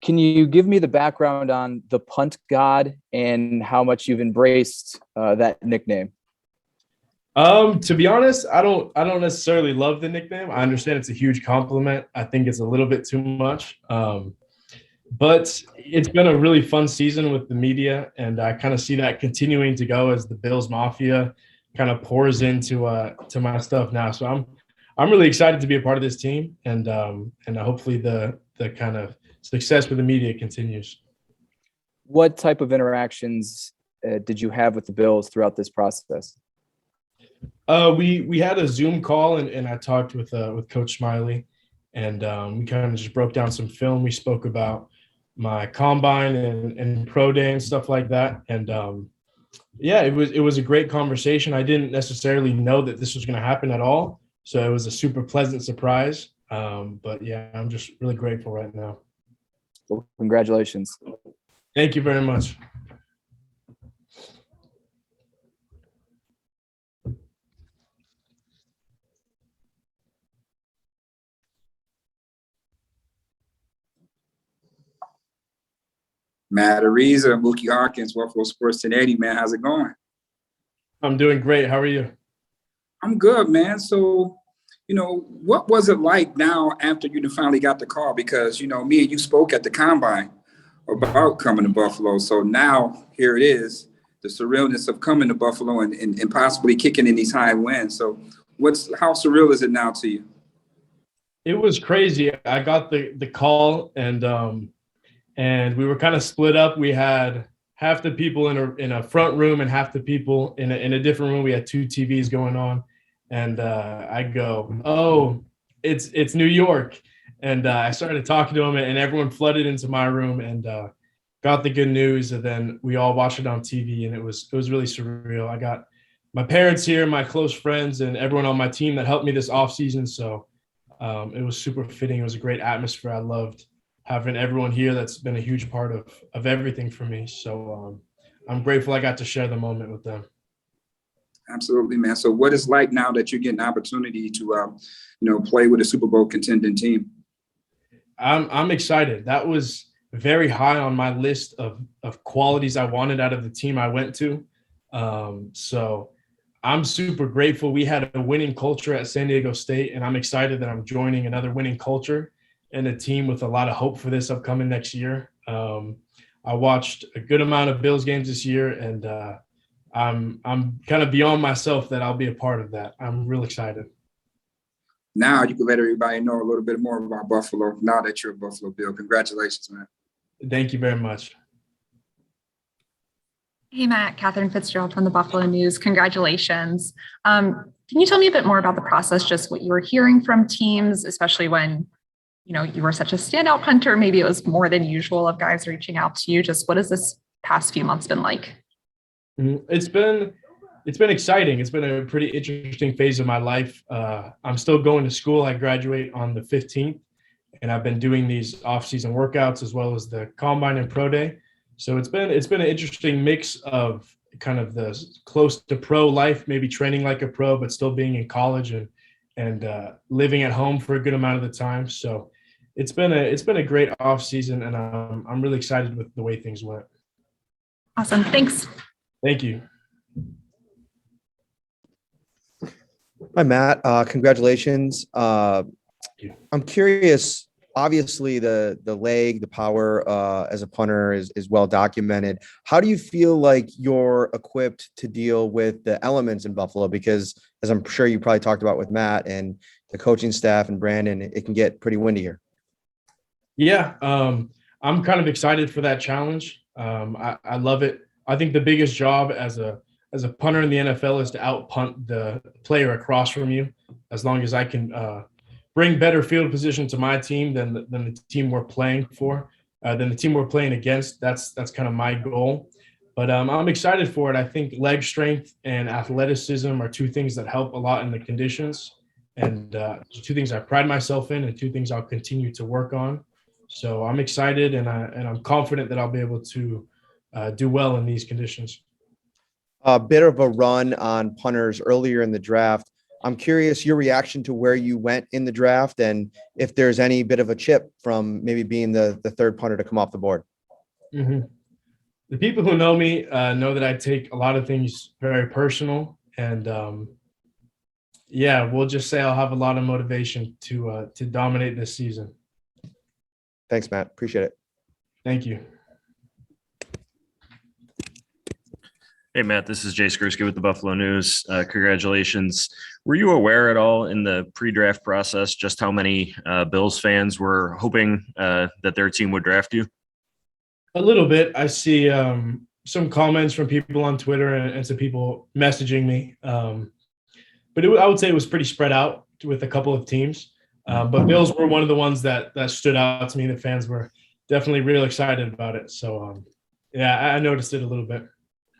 Can you give me the background on the punt god and how much you've embraced that nickname? To be honest, I don't necessarily love the nickname. I understand it's a huge compliment. I think it's a little bit too much. But it's been a really fun season with the media, and I kind of see that continuing to go as the Bills Mafia kind of pours into to my stuff now. So I'm really excited to be a part of this team, and hopefully the kind of success with the media continues. What type of interactions did you have with the Bills throughout this process? We had a Zoom call, and I talked with Coach Smiley, and we kind of just broke down some film. We spoke about my combine and pro day and stuff like that, and yeah, it was a great conversation. I didn't necessarily know that this was going to happen at all, so it was a super pleasant surprise. But yeah, I'm just really grateful right now. Well, congratulations. Thank you very much. Matt Ariza, Mookie Hawkins, Buffalo Sports 1080, man. How's it going? I'm doing great. How are you? I'm good, man. So, what was it like now after you finally got the call? Because, me and you spoke at the Combine about coming to Buffalo. So now here it is, the surrealness of coming to Buffalo and possibly kicking in these high winds. So how surreal is it now to you? It was crazy. I got the call, and we were kind of split up. We had half the people in a front room and half the people in a different room. We had two TVs going on, and I go, "Oh, it's New York," and I started talking to them, and everyone flooded into my room and got the good news. And then we all watched it on TV, and it was really surreal. I got my parents here, my close friends, and everyone on my team that helped me this off season. So it was super fitting. It was a great atmosphere. I loved having everyone here that's been a huge part of everything for me. So I'm grateful I got to share the moment with them. Absolutely, man. So what is like now that you're getting an opportunity to, play with a Super Bowl contending team? I'm excited. That was very high on my list of qualities I wanted out of the team I went to. So I'm super grateful. We had a winning culture at San Diego State, and I'm excited that I'm joining another winning culture and a team with a lot of hope for this upcoming next year. I watched a good amount of Bills games this year, and I'm kind of beyond myself that I'll be a part of that. I'm real excited. Now you can let everybody know a little bit more about Buffalo now that you're a Buffalo Bill. Congratulations, man. Thank you very much. Hey, Matt, Catherine Fitzgerald from the Buffalo News. Congratulations. Can you tell me a bit more about the process, just what you were hearing from teams, especially when, you were such a standout punter? Maybe it was more than usual of guys reaching out to you. Just what has this past few months been like? It's been exciting. It's been a pretty interesting phase of my life. I'm still going to school. I graduate on the 15th, and I've been doing these off-season workouts as well as the combine and pro day. So it's been an interesting mix of kind of the close to pro life, maybe training like a pro, but still being in college and living at home for a good amount of the time. So it's been a great off season, and I'm really excited with the way things went. Awesome. Thanks. Thank you. Hi, Matt. Congratulations. I'm curious. Obviously, the leg, the power as a punter is well documented. How do you feel like you're equipped to deal with the elements in Buffalo? Because as I'm sure you probably talked about with Matt and the coaching staff and Brandon, it can get pretty windy here. Yeah, I'm kind of excited for that challenge. I love it. I think the biggest job as a punter in the NFL is to out punt the player across from you. As long as I can bring better field position to my team than the team we're playing for, than the team we're playing against. That's kind of my goal. But I'm excited for it. I think leg strength and athleticism are two things that help a lot in the conditions, and two things I pride myself in, and two things I'll continue to work on. So I'm excited, and I'm confident that I'll be able to do well in these conditions. A bit of a run on punters earlier in the draft. I'm curious your reaction to where you went in the draft and if there's any bit of a chip from maybe being the third punter to come off the board. Mm-hmm. The people who know me know that I take a lot of things very personal, and we'll just say I'll have a lot of motivation to dominate this season. Thanks, Matt. Appreciate it. Thank you. Hey, Matt, this is Jay Skursky with the Buffalo News. Congratulations. Were you aware at all in the pre-draft process just how many Bills fans were hoping that their team would draft you? A little bit. I see some comments from people on Twitter and some people messaging me. But I would say it was pretty spread out with a couple of teams. But Bills were one of the ones that stood out to me. The fans were definitely real excited about it. So, I noticed it a little bit.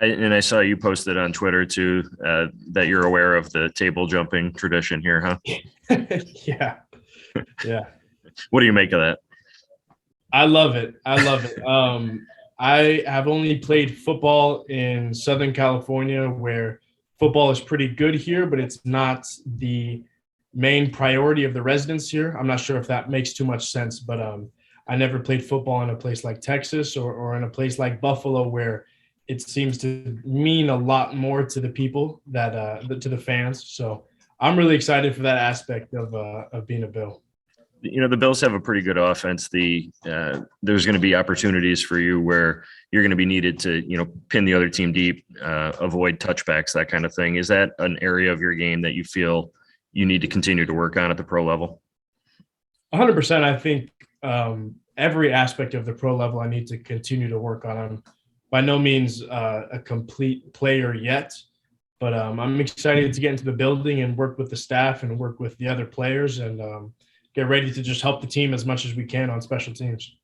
And I saw you posted on Twitter too that you're aware of the table jumping tradition here, huh? Yeah. What do you make of that? I love it. I have only played football in Southern California, where football is pretty good here, but it's not the main priority of the residents here. I'm not sure if that makes too much sense, but I never played football in a place like Texas or in a place like Buffalo, where it seems to mean a lot more to the people to the fans. So I'm really excited for that aspect of being a Bill. You know, the Bills have a pretty good offense. There's going to be opportunities for you where you're going to be needed to, pin the other team deep, avoid touchbacks, that kind of thing. Is that an area of your game that you feel you need to continue to work on at the pro level? 100%. I think every aspect of the pro level I need to continue to work on. I'm by no means a complete player yet, but I'm excited to get into the building and work with the staff and work with the other players and get ready to just help the team as much as we can on special teams.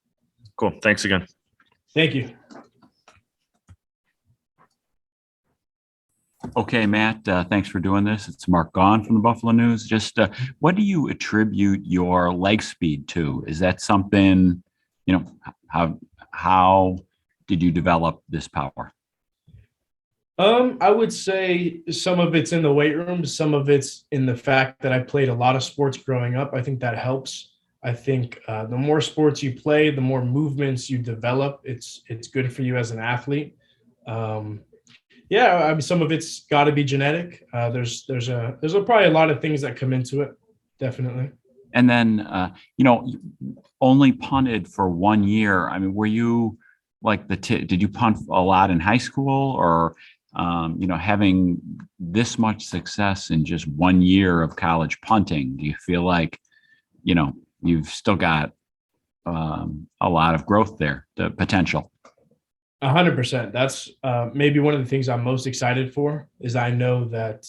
Cool. Thanks again. Thank you. Okay, Matt, thanks for doing this. It's Mark Gaughan from the Buffalo News. Just what do you attribute your leg speed to? Is that something, how did you develop this power? I would say some of it's in the weight room. Some of it's in the fact that I played a lot of sports growing up. I think that helps. I think the more sports you play, the more movements you develop. It's good for you as an athlete. Some of it's got to be genetic. There's probably a lot of things that come into it. Definitely. And then, only punted for 1 year. I mean, were you like did you punt a lot in high school, or, having this much success in just 1 year of college punting? Do you feel like, you've still got a lot of growth there, the potential? 100%. That's maybe one of the things I'm most excited for, is I know that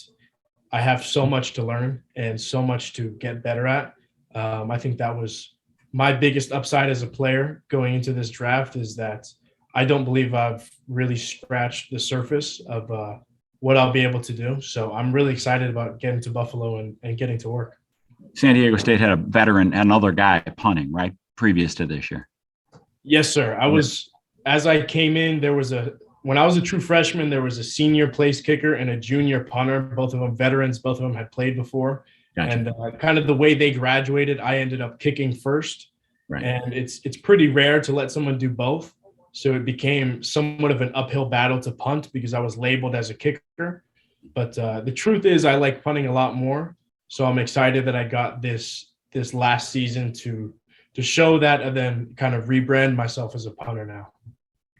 I have so much to learn and so much to get better at. I think that was my biggest upside as a player going into this draft, is that I don't believe I've really scratched the surface of what I'll be able to do. So I'm really excited about getting to Buffalo and getting to work. San Diego State had a veteran, another guy punting, right, previous to this year? Yes, sir. As I came in, when I was a true freshman, there was a senior place kicker and a junior punter, both of them veterans, both of them had played before. Gotcha. And kind of the way they graduated, I ended up kicking first. Right. And it's pretty rare to let someone do both. So it became somewhat of an uphill battle to punt because I was labeled as a kicker. But the truth is I like punting a lot more. So I'm excited that I got this last season to show that and then kind of rebrand myself as a punter now.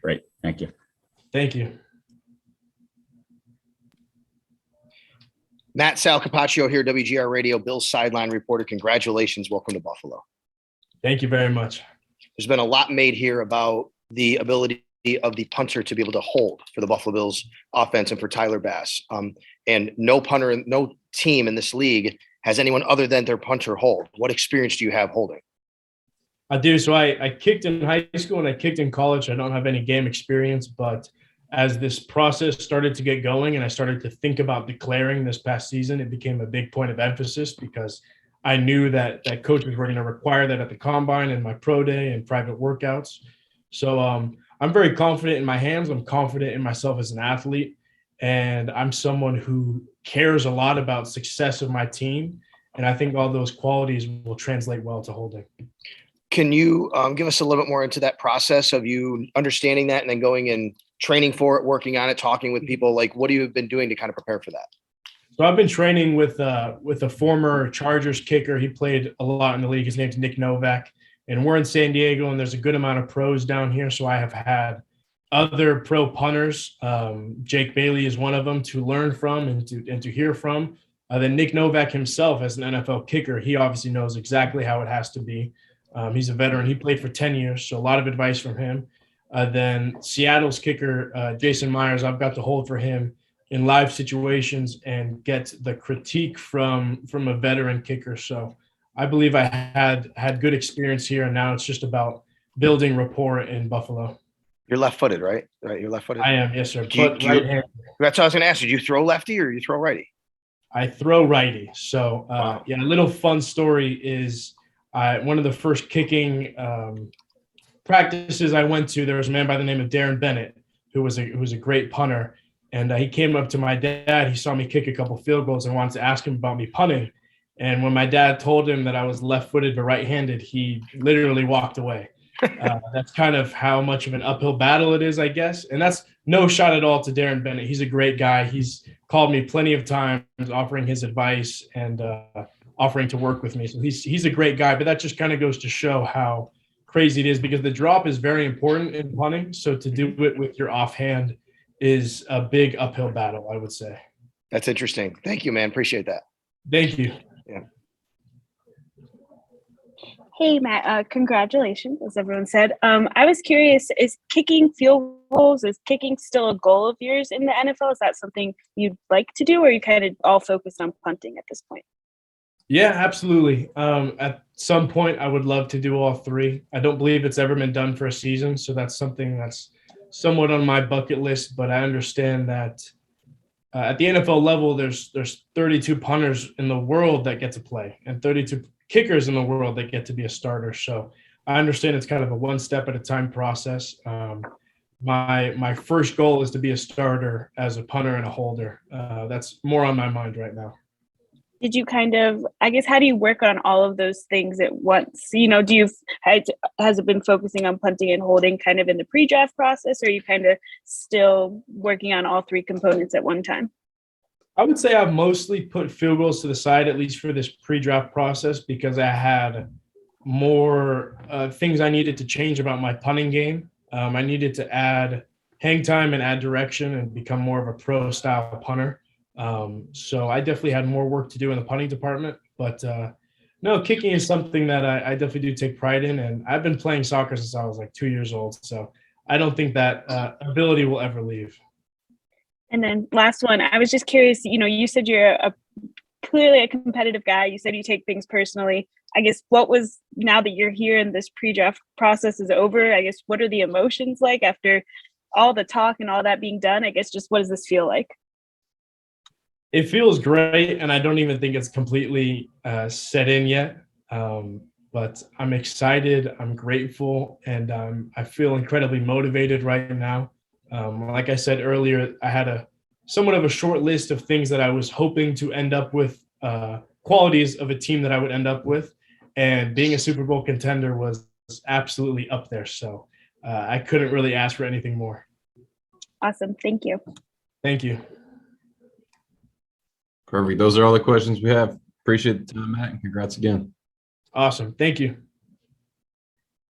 Great. Thank you. Thank you. Matt Sal Capaccio here, WGR Radio, Bill's sideline reporter. Congratulations. Welcome to Buffalo. Thank you very much. There's been a lot made here about the ability of the punter to be able to hold for the Buffalo Bills offense and for Tyler Bass. And no punter, no team in this league has anyone other than their punter hold. What experience do you have holding? I do. So I kicked in high school and I kicked in college. I don't have any game experience, but as this process started to get going and I started to think about declaring this past season, it became a big point of emphasis because I knew that coaches were going to require that at the combine and my pro day and private workouts. So I'm very confident in my hands. I'm confident in myself as an athlete. And I'm someone who cares a lot about success of my team. And I think all those qualities will translate well to holding. Can you give us a little bit more into that process of you understanding that and then going and training for it, working on it, talking with people? Like, what have you been doing to kind of prepare for that? So I've been training with a former Chargers kicker. He played a lot in the league. His name's Nick Novak. And we're in San Diego, and there's a good amount of pros down here. So I have had other pro punters. Jake Bailey is one of them to learn from and to hear from. Then Nick Novak himself, as an NFL kicker, he obviously knows exactly how it has to be. He's a veteran. He played for 10 years, so a lot of advice from him. Then Seattle's kicker, Jason Myers, I've got to hold for him in live situations and get the critique from a veteran kicker. So I believe I had good experience here, and now it's just about building rapport in Buffalo. You're left-footed, right? Right, you're left-footed. I am, yes, sir. Do you- But do you- right hand, That's what I was going to ask. Did you throw lefty or you throw righty? I throw righty. So Wow. yeah, a little fun story is one of the first kicking practices I went to, there was a man by the name of Darren Bennett, who was a great punter. And he came up to my dad. He saw me kick a couple field goals and wanted to ask him about me punting. And when my dad told him that I was left-footed but right-handed, he literally walked away. That's kind of how much of an uphill battle it is, I guess. And that's no shot at all to Darren Bennett. He's a great guy. He's called me plenty of times offering his advice and offering to work with me. So he's a great guy, but that just kind of goes to show how crazy it is, because the drop is very important in punting. So to do it with your offhand is a big uphill battle, I would say. That's interesting. Thank you, man. Appreciate that. Thank you. Hey, Matt, congratulations, as everyone said. I was curious, is kicking field goals, is kicking still a goal of yours in the NFL? Is that something you'd like to do, or are you kind of all focused on punting at this point? Yeah, absolutely. At some point, I would love to do all three. I don't believe it's ever been done for a season, so that's something that's somewhat on my bucket list, but I understand that at the NFL level, there's 32 punters in the world that get to play and 32 kickers in the world that get to be a starter. So I understand it's kind of a one step at a time process. My first goal is to be a starter as a punter and a holder. That's more on my mind right now. Did you kind of, I guess, how do you work on all of those things at once? You know, has it been focusing on punting and holding kind of in the pre-draft process, or are you kind of still working on all three components at one time? I would say I've mostly put field goals to the side, at least for this pre-draft process, because I had more things I needed to change about my punting game. I needed to add hang time and add direction and become more of a pro style punter. So I definitely had more work to do in the punting department, but no, kicking is something that I definitely do take pride in. And I've been playing soccer since I was like 2 years old. So I don't think that ability will ever leave. And then last one, I was just curious, you know, you said you're clearly a competitive guy. You said you take things personally. I guess now that you're here and this pre-draft process is over, I guess, what are the emotions like after all the talk and all that being done? I guess just what does this feel like? It feels great, and I don't even think it's completely set in yet. But I'm excited, I'm grateful, and I feel incredibly motivated right now. Like I said earlier, I had somewhat of a short list of things that I was hoping to end up with, qualities of a team that I would end up with, and being a Super Bowl contender was absolutely up there. So I couldn't really ask for anything more. Awesome. Thank you. Thank you. Perfect. Those are all the questions we have. Appreciate the time, Matt, and congrats again. Awesome. Thank you.